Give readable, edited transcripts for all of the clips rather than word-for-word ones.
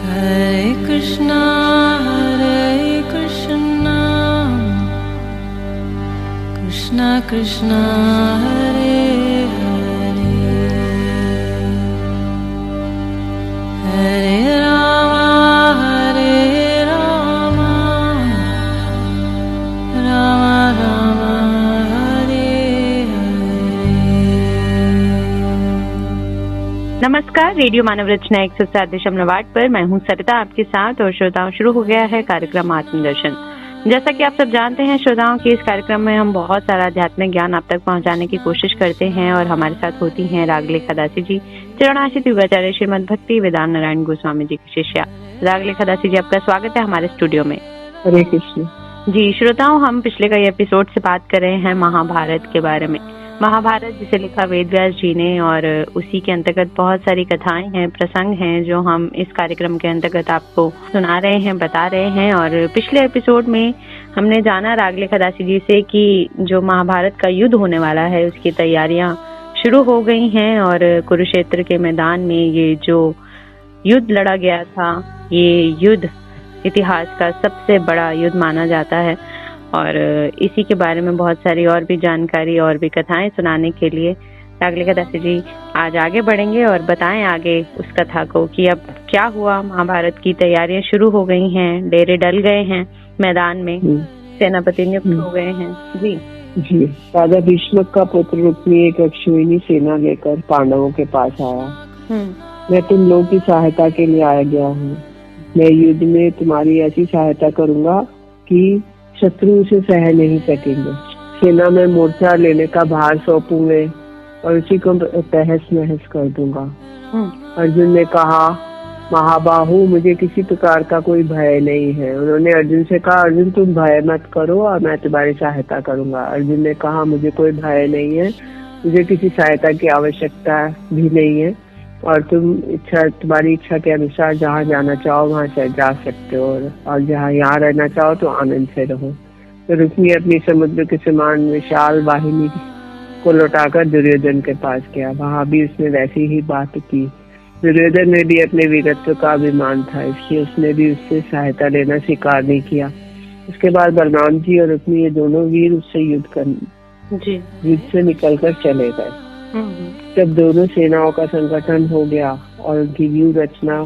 Hare Krishna Krishna Krishna Hare Hare Hare Rama Rama Rama Hare Hare। नमस्कार, radio मानव रचना 107.8 पर मैं हूं सरिता आपके साथ। और श्रोताओं, शुरू हो गया है कार्यक्रम आत्मदर्शन। जैसा कि आप सब जानते हैं श्रोताओं, कि इस कार्यक्रम में हम बहुत सारा आध्यात्मिक ज्ञान आप तक पहुंचाने की कोशिश करते हैं। और हमारे साथ होती हैं रागलेखा दासी जी, चरणाश्रित युगाचार्य श्रीमद भक्ति वेदांत नारायण गोस्वामी जी की शिष्या। रागलेखा दासी जी, आपका स्वागत है हमारे स्टूडियो में। हरे कृष्ण जी श्रोताओं, हम पिछले कई एपिसोड से बात कर रहे हैं महाभारत के बारे में। महाभारत जिसे लिखा वेद व्यास जी ने, और उसी के अंतर्गत बहुत सारी कथाएं हैं, प्रसंग हैं, जो हम इस कार्यक्रम के अंतर्गत आपको सुना रहे हैं, बता रहे हैं। और पिछले एपिसोड में हमने जाना रागलेखा दासी जी से कि जो महाभारत का युद्ध होने वाला है उसकी तैयारियां शुरू हो गई हैं। और कुरुक्षेत्र के मैदान में ये जो युद्ध लड़ा गया था, ये युद्ध इतिहास का सबसे बड़ा युद्ध माना जाता है। और इसी के बारे में बहुत सारी और भी जानकारी और भी कथाएं सुनाने के लिए रागलेखा दासी जी आज आगे बढ़ेंगे और बताएं आगे उस कथा को कि अब क्या हुआ। महाभारत की तैयारियां शुरू हो गई हैं, डेरे डल गए हैं मैदान में, सेनापति नियुक्त हो गए हैं। जी जी राजा भीष्म का पुत्र रुक्मी एक अक्षौहिणी सेना लेकर पांडवों के पास आया। मैं तुम लोगों की सहायता के लिए आया गया हूँ। मैं युद्ध में तुम्हारी ऐसी सहायता करूंगा कि शत्रु उसे सह नहीं सकेंगे। सेना में मोर्चा लेने का भार सौंपूंगे और उसी को तहस नहस कर दूंगा। अर्जुन ने कहा, महाबाहु, मुझे किसी प्रकार का कोई भय नहीं है। उन्होंने अर्जुन से कहा, अर्जुन तुम भय मत करो और मैं तुम्हारी सहायता करूंगा। अर्जुन ने कहा, मुझे कोई भय नहीं है, मुझे किसी सहायता की आवश्यकता भी नहीं है, और तुम्हारी इच्छा के अनुसार जहाँ जाना चाहो वहाँ जा सकते हो, और जहाँ यहाँ रहना चाहो तो आनंद से रहो। तो रुक्मी अपनी समुद्र के समान विशाल वाहिनी को लौटाकर दुर्योधन के पास गया। वहाँ भी उसने वैसी ही बात की। दुर्योधन में भी अपने वीरत्व का अभिमान था, इसलिए उसने भी उससे सहायता लेना स्वीकार नहीं किया। उसके बाद बलराम जी और रुक्मी, ये दोनों वीर उससे युद्ध से निकलकर चले गए। जब दोनों सेनाओं का संगठन हो गया और उनकी व्यूह रचना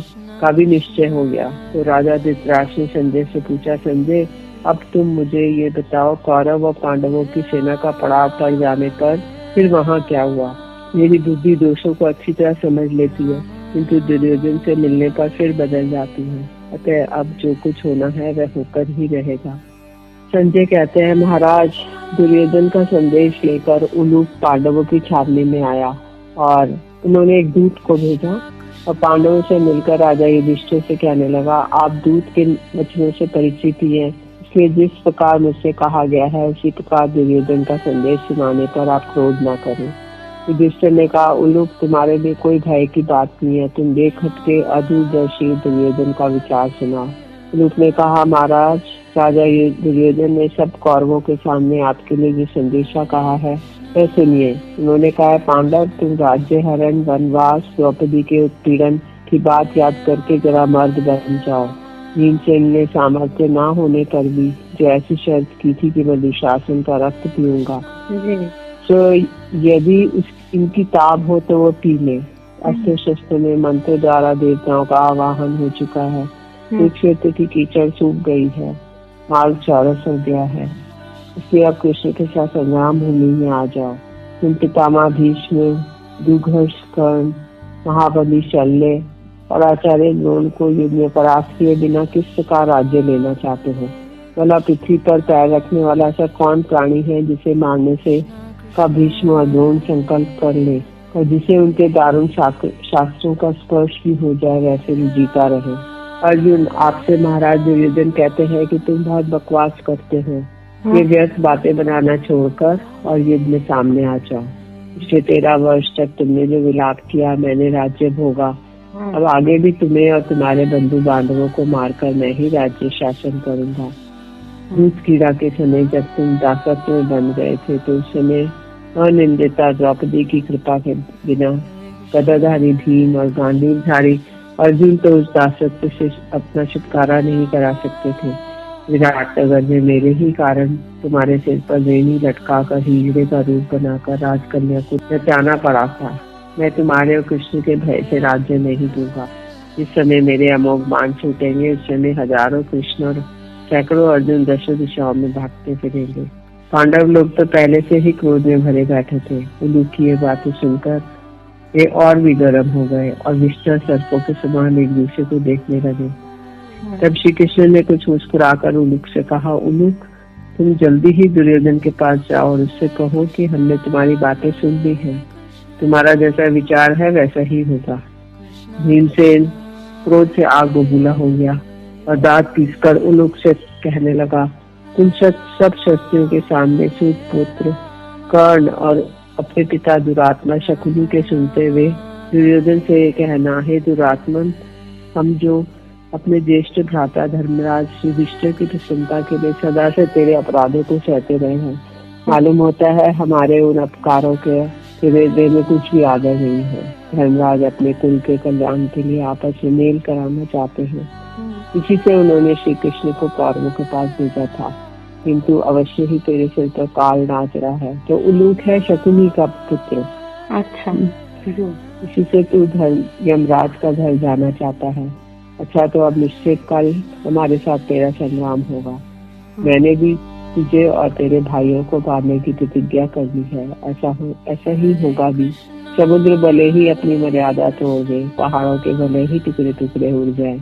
का भी निश्चय हो गया, तो राजा धृतराष्ट्र ने संजय से पूछा, संजय, अब तुम मुझे ये बताओ, कौरव और पांडवों की सेना का पड़ाव पड़ जाने पर फिर वहाँ क्या हुआ? मेरी बुद्धि दोषों को अच्छी तरह समझ लेती है, किंतु दुर्योधन से मिलने पर फिर बदल जाती है। अतः अब जो कुछ होना है वह होकर ही रहेगा। संजय कहते हैं, महाराज, दुर्योधन का संदेश लेकर उलूप पांडवों की छावनी में आया और उन्होंने एक दूत को भेजा और पांडवों से मिलकर राजा युधिष्ठिर से कहने लगा, आप दूत के वचनों से परिचित ही हैं, इसलिए जिस प्रकार मुझसे कहा गया है उसी प्रकार दुर्योधन का संदेश सुनाने पर आप क्रोध न करें। युधिष्ठिर ने कहा, उलूप, तुम्हारे लिए कोई भय की बात नहीं है, तुम बेखटके अदूरदर्शी दुर्योधन का विचार सुनाओ। उलूप ने कहा, महाराज, राजा दुर्योधन ने सब कौरवों के सामने आपके लिए जो संदेशा कहा है वह सुनिए। उन्होंने कहा, पांडव, तुम राज्य हरण, वनवास, द्रौपदी के उत्पीड़न की बात याद करके जरा मर्द बन जाओ। भीमसेन ने सामर्थ्य न होने पर भी जो ऐसी शर्त की थी कि मैं दुशासन का रक्त पीऊंगा, तो यदि इनकी ताब हो तो वो पी ले। अस्त्र शस्त्र में मंत्र द्वारा देवताओं का आवाहन हो चुका है, कुरुक्षेत्र की कीचड़ सूख गई है, मार्ग चौरस हो गया है, इसलिए अब कृष्ण के साथ संग्राम भूमि में आ जाओ। तुम पितामह भीष्म, दुर्धर्ष, कर्ण, महाबली शल्य और आचार्य द्रोण को युद्ध में परास्त किए बिना किस प्रकार राज्य लेना चाहते हो? भला पृथ्वी पर पैर रखने वाला ऐसा कौन प्राणी है जिसे मारने से का भीष्म और द्रोण संकल्प कर ले और जिसे उनके दारुण शास्त्रों का स्पर्श भी हो जाए, वैसे भी जीता रहे? अर्जुन, आपसे महाराज दुर्योधन कहते हैं कि तुम बहुत बकवास करते हो। ये व्यर्थ बातें बनाना छोड़कर और युद्ध में सामने आ जाओ। पिछले 13 वर्ष तक तुमने जो विलाप किया, मैंने राज्य भोगा। अब आगे भी तुम्हें और तुम्हारे बंधु बांधवों को मारकर मैं ही राज्य शासन करूंगा। दूध कीड़ा के समय जब तुम दासत्व में बन गए थे, तो उस समय अनिंदिता द्रौपदी की कृपा के बिना गदाधारी भीम और गांडीवधारी अर्जुन तो उस दासत्व से अपना छुटकारा नहीं करा सकते थे। विराट नगर में मेरे ही कारण तुम्हारे सिर पर रेणी लटका कर हीरे का रूप बनाकर राजकन्या को नचाना पड़ा था। मैं तुम्हारे और कृष्ण के भय से राज्य नहीं दूंगा। जिस समय मेरे अमोघ बाण छूटेंगे उस समय हजारों कृष्ण और सैकड़ों अर्जुन दशों दिशाओं में भागते फिरेंगे। पांडव लोग तो पहले से ही क्रोध में भरे बैठे थे। उल्लू की ये बातें सुनकर वे और भी गर्म हो गए और विष्ठा सर्पों के समान एक दूसरे को देखने लगे। तब श्री कृष्ण ने कुछ मुस्कुराकर उल्लूक से कहा, उल्लूक तुम जल्दी ही दुर्योधन के पास जाओ और उससे कहो कि हमने तुम्हारी बातें सुन ली हैं। तुम्हारा जैसा विचार है वैसा ही होगा। भीमसेन क्रोध से आग बबूला हो गया और दांत पीसकर उल्लूक से कहने लगा, तुम सब शस्त्रियों के सामने सूत पुत्र कर्ण और अपने पिता दुरात्मा शकुनी के सुनते हुए दुर्योधन से कहना, हे दुरात्मन, हम जो अपने ज्येष्ठ भ्राता धर्मराज युधिष्ठिर की प्रसन्नता के लिए सदा से तेरे अपराधों को सहते रहे हैं। मालूम होता है हमारे उन अपकारों के तेरे हृदय में कुछ भी आदर नहीं है। धर्मराज अपने कुल के कल्याण के लिए आपस में मेल कराना चाहते हैं। इसी से उन्होंने श्री कृष्ण को कौरवों के पास भेजा था, किंतु अवश्य ही तेरे सिर पर काल नाच रहा है। तो उल्लूक है शकुनी का पुत्र। अच्छा, इसी से तू यमराज का घर जाना चाहता है। अच्छा, तो अब निश्चित कल हमारे साथ तेरा संग्राम होगा। मैंने भी तुझे और तेरे भाइयों को मारने की प्रतिज्ञा कर दी है। ऐसा ही होगा भी। समुद्र भले ही अपनी मर्यादा तोड़ दे, पहाड़ों के भले ही टुकड़े टुकड़े उड़ जाए,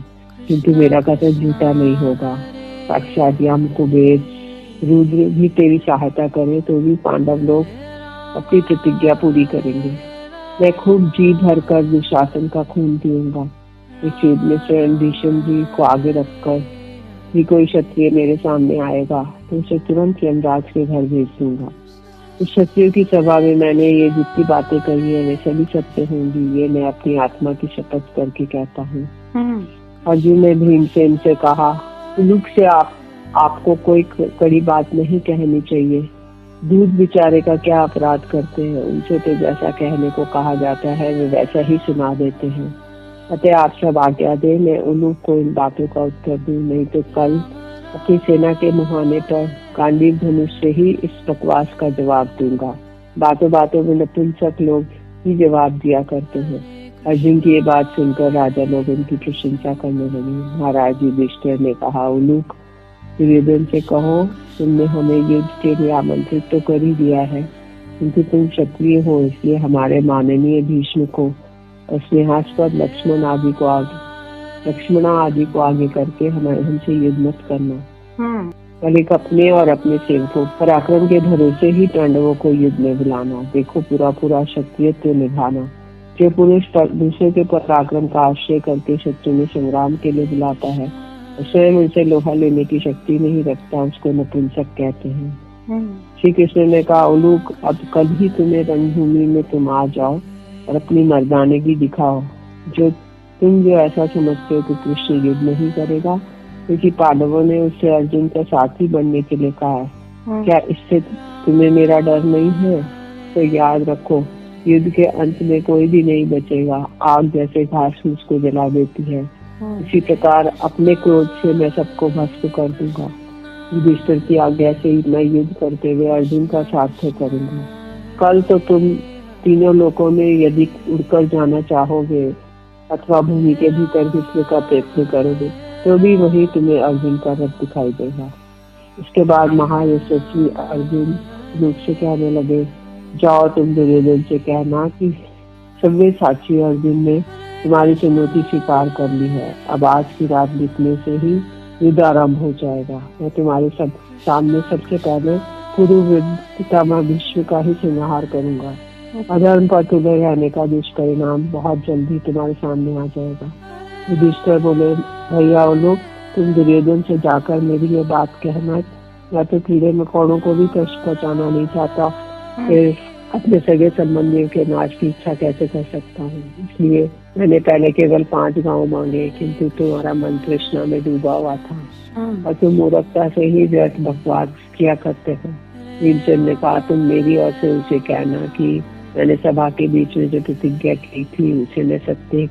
किंतु मेरा कथन झूठा नहीं होगा। साक्षात यम कुबेर रुद्र भी तेरी सहायता करे तो भी पांडव लोग अपनी प्रतिज्ञा पूरी करेंगे। मैं खूब जी भर कर दुशासन का खून पीऊंगा। इस युद्ध में स्वयं भीष्म जी को आगे रखकर भी कोई क्षत्रिय मेरे सामने आएगा तो उसे तुरंत यमराज के घर भेज दूंगा। इस क्षत्रियों की सभा में मैंने ये जितनी बातें कही है वे सभी सत्य होंगी। ये मैं अपनी आत्मा की शपथ करके कहता हूँ। अर्जुन ने भीमसेन से कहा, उल्लूक से आपको कोई कड़ी बात नहीं कहनी चाहिए। दूध बेचारे का क्या अपराध करते हैं, उनसे तो जैसा कहने को कहा जाता है वे वैसा ही सुना देते हैं। अतः आप सब आज्ञा दे, मैं उल्लूक को इन बातों का उत्तर दूं, नहीं तो कल अपनी सेना के मुहाने पर गांडीव धनुष से ही इस बकवास का जवाब दूंगा। बातों बातों में नपुंसक लोग ही जवाब दिया करते हैं। अर्जुन की ये बात सुनकर राजा लोग उनकी प्रशंसा करने लगे। महाराज युधिष्ठिर ने कहा, उल्लूक दुर्योधन से कहो, तुमने हमें युद्ध के लिए आमंत्रित तो कर ही दिया है, किंतु तुम क्षत्रिय हो इसलिए हमारे माननीय भीष्म को और स्नेहास्पद लक्ष्मणा आदि को आगे करके हमसे युद्ध मत करना। बल्कि अपने और अपने सेवकों पराक्रम के भरोसे ही पांडवों को युद्ध में बुलाना। देखो, पूरा क्षत्रियत्व निभाना। जो पुरुष दूसरे के पराक्रम का आश्रय करके शत्रु में संग्राम के लिए बुलाता है और स्वयं उनसे लोहा लेने की शक्ति नहीं रखता, उसको नपुंसक कहते हैं। श्री कृष्ण ने कहा, उल्लूक अब कल ही तुम्हें रणभूमि में तुम आ जाओ और अपनी मर्दानगी दिखाओ। तुम जो ऐसा समझते हो कि कृष्ण युद्ध नहीं करेगा क्योंकि पांडवों ने उससे अर्जुन का साथी बनने के लिए कहा है, क्या इससे तुम्हें मेरा डर नहीं है? तो याद रखो, युद्ध के अंत में कोई भी नहीं बचेगा। आग जैसे घास फूस को जला देती है, इसी प्रकार अपने क्रोध से मैं सबको भस्म कर दूंगा। युधिष्ठिर की आज्ञा से ही मैं युद्ध करते हुए अर्जुन का सार्थक करूंगा। कल तो तुम तीनों लोकों में यदि उड़कर जाना चाहोगे अथवा भूमि के भीतर घुसने का प्रयत्न करोगे तो भी वही तुम्हें अर्जुन का रथ दिखाई देगा। इसके बाद महायशस्वी अर्जुन लोग से कहने लगे, जाओ तुम दुर्योधन से कहना कि सभ्य साक्षी अर्जुन ने तुम्हारी चुनौती स्वीकार कर ली है। अब आज की रात बीतने से ही युद्ध आरंभ हो जाएगा। मैं तुम्हारे सामने सबसे पहले पूर्व पितामह भीष्म का ही संहार करूंगा। अधर्म पर तुले रहने का दुष्परिणाम बहुत जल्दी तुम्हारे सामने आ जाएगा। युधिष्ठिर बोले, भैया लोग, तुम दुर्योधन से जाकर मेरी ये बात कहना। मैं तो कीड़े मकोड़ों को भी कष्ट पहुँचाना नहीं चाहता, फिर अपने सगे संबंधियों के नाश की इच्छा कैसे कर सकता हूँ। इसलिए मैंने पहले केवल 5 गांव मांगे, किंतु तुम्हारा मन तृष्णा में डूबा हुआ था और तुम मूर्खता से ही व्यर्थ बकवास किया करते हो। भीमसेन ने कहा, तुम मेरी ओर से उसे कहना कि मैंने सभा के बीच में जो प्रतिज्ञा की थी उसे मैं सत्य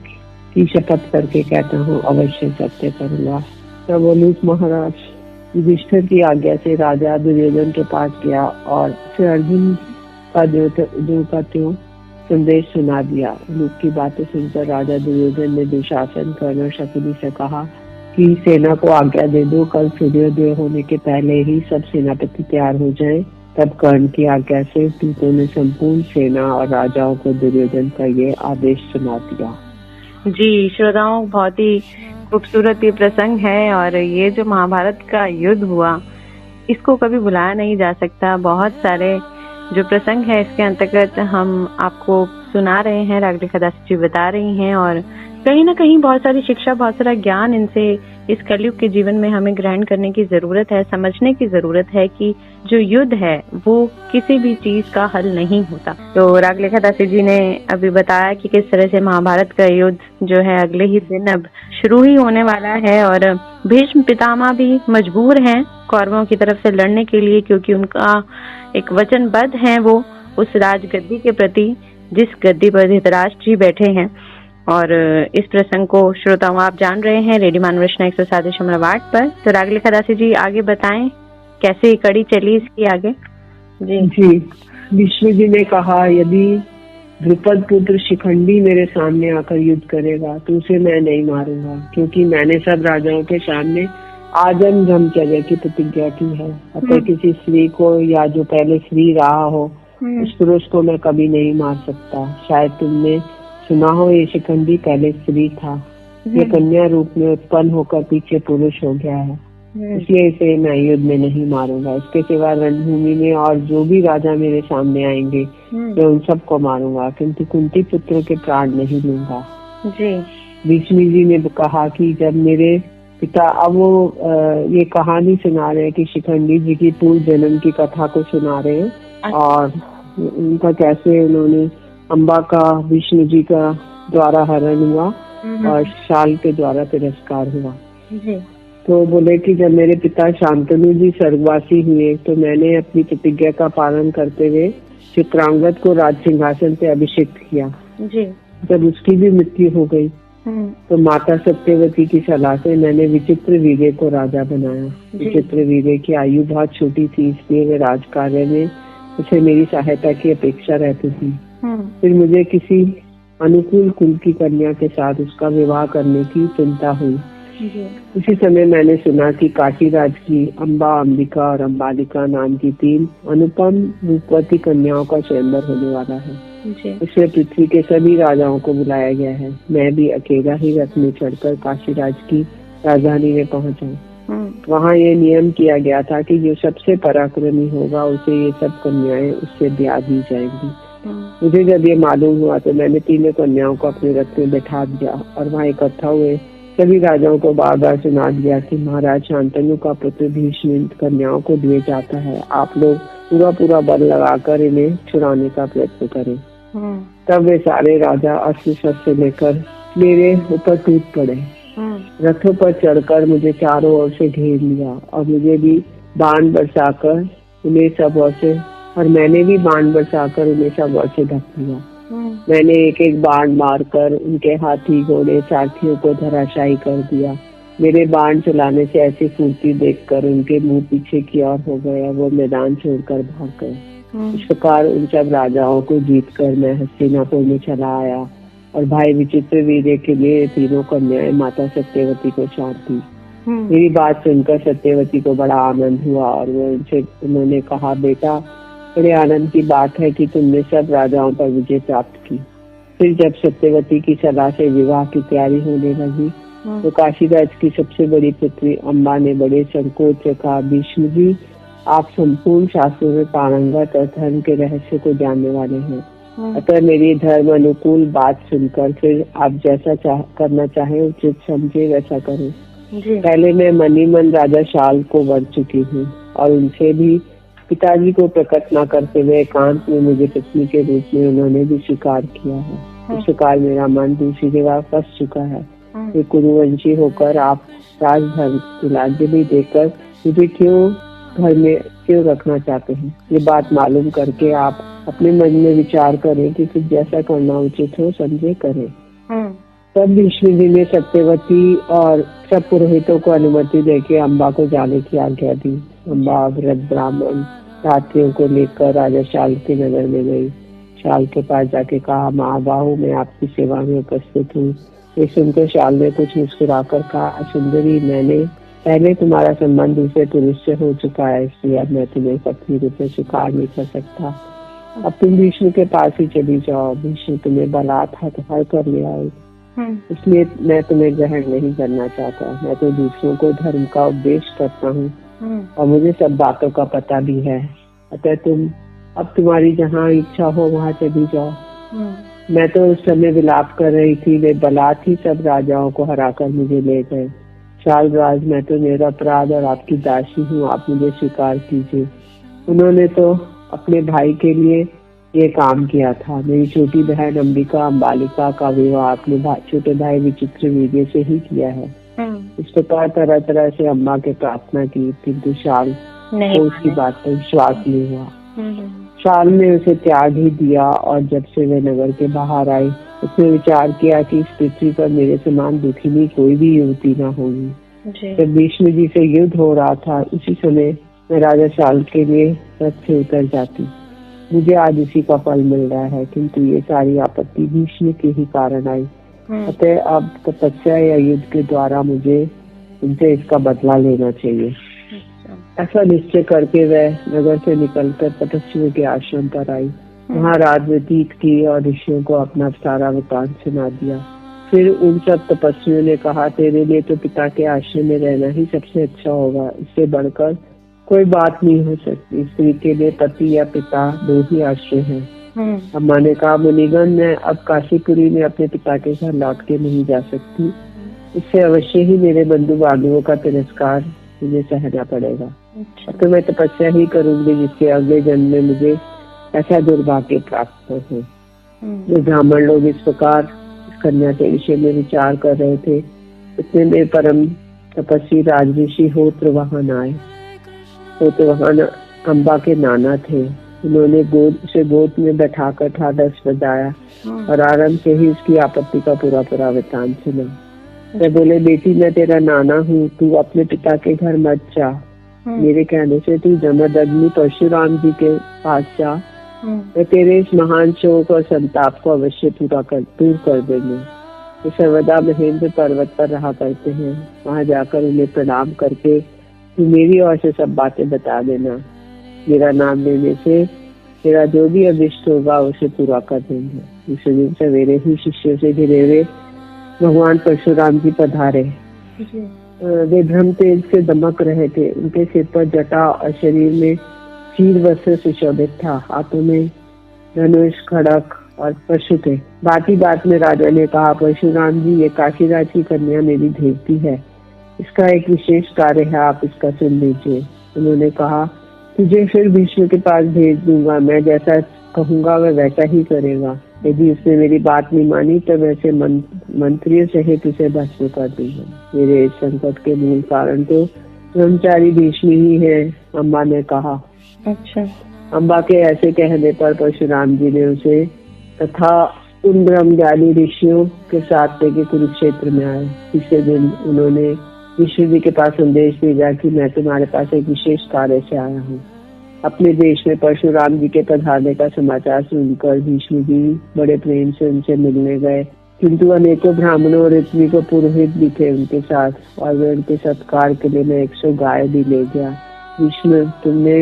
की शपथ करके कहता हूँ अवश्य सत्य करूंगा। तब बोलूक महाराज युधिष्ठिर की आज्ञा से राजा दुर्योधन के पास गया और फिर अर्जुन का जो का त्यों संदेश सुना दिया। उलूक की बातें सुनकर राजा दुर्योधन ने दुशासन, कर्ण और शकुनी से कहा कि सेना को आज्ञा दे दो, कल सूर्योदय होने के पहले ही सब सेनापति तैयार हो जाएं। तब कर्ण की आज्ञा से दूतों ने संपूर्ण सेना और राजाओं को दुर्योधन का ये आदेश सुना दिया। जी श्रोताओं, बहुत ही खूबसूरत ये प्रसंग है और ये जो महाभारत का युद्ध हुआ इसको कभी भुलाया नहीं जा सकता। बहुत सारे जो प्रसंग है इसके अंतर्गत हम आपको सुना रहे हैं, रागलेखा दासी जी बता रही हैं और कहीं ना कहीं बहुत सारी शिक्षा, बहुत सारा ज्ञान इनसे इस कलयुग के जीवन में हमें ग्रहण करने की जरूरत है। समझने की जरूरत है कि जो युद्ध है वो किसी भी चीज का हल नहीं होता। तो रागलेखा दासी जी ने अभी बताया कि किस तरह से महाभारत का युद्ध जो है अगले ही दिन अब शुरू ही होने वाला है और भीष्म पितामह भी मजबूर हैं कौरवों की तरफ से लड़ने के लिए, क्योंकि उनका एक वचनबद्ध है वो उस राजगद्दी के प्रति जिस गद्दी पर धृतराष्ट्र जी बैठे हैं। और इस प्रसंग को श्रोताओं आप जान रहे हैं रेडियो मानवृष्ण 107.8 पर। तो रागलेखा दासी जी आगे बताएं कैसे कड़ी चली इसकी आगे। जी विष्णु जी ने कहा, यदि द्रुपद पुत्र शिखंडी मेरे सामने आकर युद्ध करेगा तो उसे मैं नहीं मारूंगा, क्योंकि मैंने सब राजाओं के सामने आजन्म ब्रह्मचर्य की प्रतिज्ञा की है। अतः किसी स्त्री को या जो पहले स्त्री रहा हो उस पुरुष को मैं कभी नहीं मार सकता। शायद तुमने सुना हो ये शिखंडी पहले स्त्री था, ये कन्या रूप में उत्पन्न होकर पीछे पुरुष हो गया है, इसलिए इसे मैं युद्ध में नहीं मारूंगा। इसके सिवा रणभूमि में और जो भी राजा मेरे सामने आएंगे मैं उन सबको मारूंगा, किंतु कुंती पुत्र के प्राण नहीं लूंगा। भीष्म जी ने कहा कि जब मेरे पिता, अब वो ये कहानी सुना रहे हैं कि शिखंडी जी की पूर्व जन्म की कथा को सुना रहे हैं और उनका कैसे उन्होंने अम्बा का विष्णु जी का द्वारा हरण हुआ और शाल के द्वारा तिरस्कार हुआ। तो बोले कि जब मेरे पिता शांतनु जी स्वर्गवासी हुए तो मैंने अपनी प्रतिज्ञा का पालन करते हुए चित्रांगद को राज सिंहासन से अभिषेक किया। जब उसकी भी मृत्यु हो गई तो माता सत्यवती की सलाह से मैंने विचित्र वीर्य को राजा बनाया। विचित्र वीर्य की आयु बहुत छोटी थी, इसलिए वे राज कार्य में उसे मेरी सहायता की अपेक्षा रहती थी। फिर मुझे किसी अनुकूल कुल की कन्या के साथ उसका विवाह करने की चिंता हुई। उसी समय मैंने सुना कि काशीराज की अम्बा, अंबिका और अम्बालिका नाम की 3 अनुपम रूपवती कन्याओं का स्वयंवर होने वाला है। इसमें पृथ्वी के सभी राजाओं को बुलाया गया है। मैं भी अकेला ही रथ में चढ़कर काशीराज की राजधानी में पहुंचा। वहाँ ये नियम किया गया था कि जो सबसे पराक्रमी होगा उसे ये सब कन्याएं उससे ब्याह दी जाएंगी। मुझे जब ये मालूम हुआ तो मैंने 3 कन्याओं को अपने रथ में बैठा दिया और वहाँ इकट्ठा हुए सभी राजाओं को बार बार सुना दिया कि महाराज शांतनु का पुत्र भीष्म कन्याओं को दिए जाता है, आप लोग पूरा बल लगाकर इन्हें छुड़ाने का प्रयत्न करें। तब वे सारे राजा अस्त्र शस्त्र लेकर मेरे ऊपर टूट पड़े। रथों पर चढ़कर मुझे चारों ओर से घेर लिया और मुझे भी बाण बरसाकर उन्हें सब ओर से और मैंने भी बाण बरसाकर उन्हें सब ओर से ढक लिया। मैंने एक एक बाण मारकर उनके हाथी, घोड़े, सारथियों को धराशायी कर दिया। मेरे बाण चलाने से ऐसी फुर्ती देखकर उनके मुंह पीछे की ओर हो गया, वो मैदान छोड़कर भाग गए। इस प्रकार उन सब राजाओं को जीतकर मैं हस्तिनापुर में चला आया और भाई विचित्र वीर्य के लिए 3 कन्याएं माता सत्यवती को सौंप दी। मेरी बात सुनकर सत्यवती को बड़ा आनंद हुआ और वो उन्होंने कहा, बेटा बड़े आनंद की बात है कि तुमने सब राजाओं पर विजय प्राप्त की। फिर जब सत्यवती की सलाह से विवाह की तैयारी होने लगी तो काशीराज की सबसे बड़ी पुत्री अम्बा ने बड़े संकोच से कहा, भीष्म जी आप संपूर्ण शास्त्रों में पारंगत और धर्म के रहस्य को जानने वाले हैं, अतः मेरी धर्म अनुकूल बात सुनकर फिर आप जैसा करना चाहे उचित समझे वैसा करें। पहले मैं मनी मन राजा शाल को वर चुकी हूँ और उनसे भी पिताजी को प्रकट न करते हुए एकांत में मुझे पत्नी के रूप में उन्होंने भी स्वीकार किया है। इस प्रकार मेरा मन दूसरी जगह फंस चुका है। वे कुरुवंशी होकर आप राजधर्म के राज्य भी देकर मुझे घर में क्यों रखना चाहते हैं? ये बात मालूम करके आप अपने मन में विचार करें कि फिर जैसा करना उचित हो समझे करें। तब विष्णु जी ने सत्यवती और सब पुरोहितों को अनुमति देके अम्बा को जाने की आज्ञा दी। अम्बा व्रत ब्राह्मण रात्रियों को लेकर राजा शाल के नगर में गई। शाल के पास जाके कहा, महाबाहु मैं आपकी सेवा में उपस्थित हूँ। ये सुनकर शाल ने कुछ मुस्कुराकर कहा, सुंदरी मैंने पहले तुम्हारा संबंध दूसरे पुरुष से हो चुका है, इसलिए अब मैं तुम्हें पत्नी रूप में स्वीकार नहीं कर सकता। अब तुम विष्णु के पास ही चली जाओ, विष्णु तुम्हें बलात् हर कर ले आए, इसलिए मैं तुम्हें ग्रहण नहीं करना चाहता। मैं तो दूसरों को धर्म का उपदेश करता हूँ और मुझे सब बातों का पता भी है, अतः तुम अब तुम्हारी जहाँ इच्छा हो वहाँ चली जाओ। मैं तो उस समय विलाप कर रही थी, वे बलात् ही सब राजाओं को हराकर मुझे ले गए। शाल राज मैं तो निरपराध और आपकी दासी हूँ, आप मुझे स्वीकार कीजिए। उन्होंने तो अपने भाई के लिए ये काम किया था। मेरी छोटी बहन अंबिका अम्बालिका का विवाह अपने छोटे भाई विचित्र वीर्य से ही किया है। इस प्रकार तरह तरह से अम्मा के प्रार्थना की, किंतु शाल को उसकी बात पर विश्वास नहीं हुआ। शाल ने उसे त्याग ही दिया और जब से वे नगर के बाहर आई उसने विचार किया कि इस पृथ्वी पर मेरे समान दुखिनी कोई भी युवती न होगी। जब विष्णु जी से युद्ध हो रहा था उसी समय मैं राजा शाल के लिए रथ से उतर जाती। मुझे आज इसी का फल मिल रहा है, किंतु ये सारी आपत्ति विष्णु के ही कारण आई। अतः अब तपस्या या युद्ध के द्वारा मुझे उनसे इसका बदला लेना चाहिए। ऐसा निश्चय करके वह नगर से निकलकर तपस्वियों के आश्रम पर आई। वहाँ रात व्यतीत की और ऋषियों को अपना सारा वृतांत सुना दिया। फिर उन सब तपस्वियों ने कहा, तेरे लिए तो पिता के आश्रम में रहना ही सबसे अच्छा होगा, इससे बढ़कर कोई बात नहीं हो सकती। स्त्री के लिए पति या पिता दो ही आश्रय हैं। अम्मा ने कहा, मुनिगण मैं अब काशीपुरी में अपने पिता के घर लौट के नहीं जा सकती, इससे अवश्य ही मेरे बंधु बांधवों का तिरस्कार मुझे सहना पड़ेगा। तो मैं तपस्या ही करूंगी जिससे अगले जन्म में मुझे ऐसा दुर्भाग्य प्राप्त हो। जो ब्राह्मण लोग इस प्रकार इस कन्या के विषय में विचार कर रहे थे, इतने में परम तपस्वी राजऋषि होत्रवाहन आए। होत्रवाहन अम्बा के नाना थे। उन्होंने उसे गोद में बैठाकर ठाडस बजाया और आरंभ से ही उसकी आपत्ति का पूरा वृतांत सुना। मैं बोले, बेटी मैं तेरा नाना हूँ, तू अपने पिता के घर मत जा। मेरे कहने से तू जमदग्नि परशुराम जी के पास जा, मैं तेरे इस महान शोक और संताप को अवश्य दूर कर देंगे। वे सर्वदा महेंद्र पर्वत पर रहा करते हैं, वहाँ जाकर उन्हें प्रणाम करके तू मेरी ओर से सब बातें बता देना। मेरा नाम लेने से तेरा जो भी अभिष्ट होगा उसे पूरा कर देंगे। दूसरे दिन सवेरे ही शिष्यों से घिरे हुए भगवान परशुराम जी पधारे। वे ब्रह्म तेज से दमक रहे थे। उनके सिर पर जटा और शरीर में चीर वस्त्र सुशोभित था। हाथों में धनुष खड़क और पशु थे। बात में राजा ने कहा, परशुराम जी ये काशीराज की कन्या मेरी भेजती है, इसका एक विशेष कार्य है, आप इसका सुन लीजिए। उन्होंने कहा, तुझे फिर विष्णु के पास भेज दूंगा, मैं जैसा कहूंगा वह वैसा ही करेगा। यदि उसने मेरी बात नहीं मानी तो वैसे मंत्रियों सहित उसे भस्म कर दूंगा। मेरे इस संकट के मूल कारण तो ब्रह्मचारी भीष्म ही है, अम्बा ने कहा। अच्छा। अम्बा के ऐसे कहने पर परशुराम जी ने उसे तथा उन ब्रह्मज्ञानी ऋषियों के साथ लेके कुरुक्षेत्र में आए। तीसरे दिन उन्होंने विष्णु जी के पास संदेश भेजा कि मैं तुम्हारे पास एक विशेष कार्य से आया हूँ। अपने देश में परशुराम जी के पधारने का समाचार सुनकर भीष्म जी बड़े प्रेम से उनसे मिलने गए, किंतु अनेकों ब्राह्मणों और ऋत्विक पुरोहित भी थे उनके साथ, और वे उनके सत्कार के लिए मैं 100 गाय भी ले गया। भीष्म, तुमने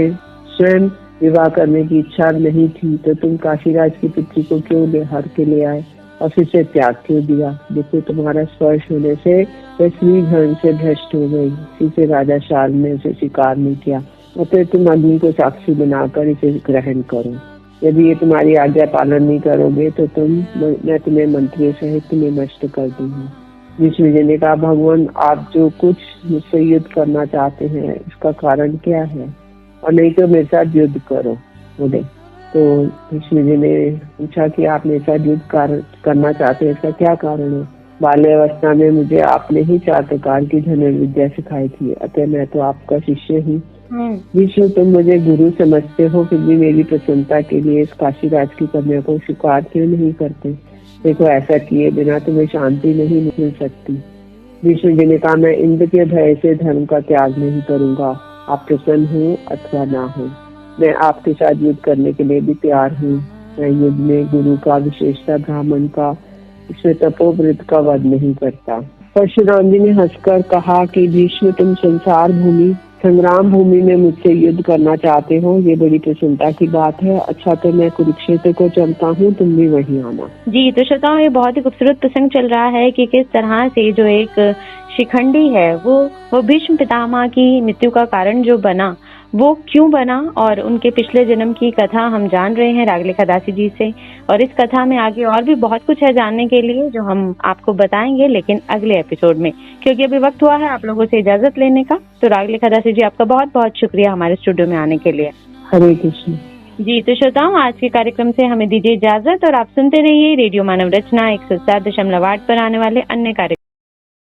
स्वयं विवाह करने की इच्छा नहीं थी तो तुम काशीराज की पुत्री को क्यों ले हर के ले आए और फिर से त्याग क्यों दिया? देखो तुम्हारा स्पर्श होने से वह स्त्री धर्म से भ्रष्ट हो गई, इसी से राजा शाल ने उसे स्वीकार नहीं किया। अतः तुम अग्नि को साक्षी बनाकर इसे ग्रहण करो। यदि ये तुम्हारी आज्ञा पालन नहीं करोगे तो मैं तुम्हें मंत्रियों सहित तुम्हें नष्ट कर दूंगा। विष्णु जी ने कहा, भगवान आप जो कुछ मुझसे युद्ध करना चाहते हैं इसका कारण क्या है, और नहीं तो मेरे साथ युद्ध करो बोले। तो विष्णु जी ने पूछा कि आप मेरे साथ युद्ध करना चाहते हैं, इसका क्या कारण है? बाल्यावस्था में मुझे आपने ही 4 प्रकार की धनुर्विद्या सिखाई थी, अतः मैं तो आपका शिष्य हूँ। विष्णु तुम मुझे गुरु समझते हो, फिर भी मेरी प्रसन्नता के लिए इस काशीराज की कन्या को स्वीकार क्यों नहीं करते? देखो, ऐसा किए बिना तुम्हें शांति नहीं मिल सकती। विष्णु जी ने कहा, मैं इंद्र के भय से धर्म का त्याग नहीं करूंगा। आप प्रसन्न हो अथवा ना हो, मैं आपके साथ युद्ध करने के लिए भी तैयार हूँ। मैं युद्ध में गुरु का, विशेषता ब्राह्मण का, इसमें तपोवृत का वध नहीं करता। परशुराम जी ने हंसकर कहा कि भीष्म, तुम संसार भूमि, संग्राम भूमि में मुझसे युद्ध करना चाहते हो, ये बड़ी प्रसन्नता की बात है। अच्छा, तो मैं कुरुक्षेत्र को चलता हूँ, तुम भी वहीं आना। जी, तो श्रोताओं, ये बहुत ही खूबसूरत प्रसंग चल रहा है कि किस तरह से जो एक शिखंडी है वो भीष्म पितामह की मृत्यु का कारण जो बना, वो क्यों बना, और उनके पिछले जन्म की कथा हम जान रहे हैं रागलेखा दासी जी से। और इस कथा में आगे और भी बहुत कुछ है जानने के लिए जो हम आपको बताएंगे, लेकिन अगले एपिसोड में, क्योंकि अभी वक्त हुआ है आप लोगों से इजाजत लेने का। तो रागलेखा दासी जी, आपका बहुत बहुत शुक्रिया हमारे स्टूडियो में आने के लिए। हरे कृष्ण। जी, तो श्रोताओं, आज के कार्यक्रम से हमें दीजिए इजाजत और आप सुनते रहिए रेडियो मानव रचना 107.8 पर आने वाले अन्य कार्यक्रम।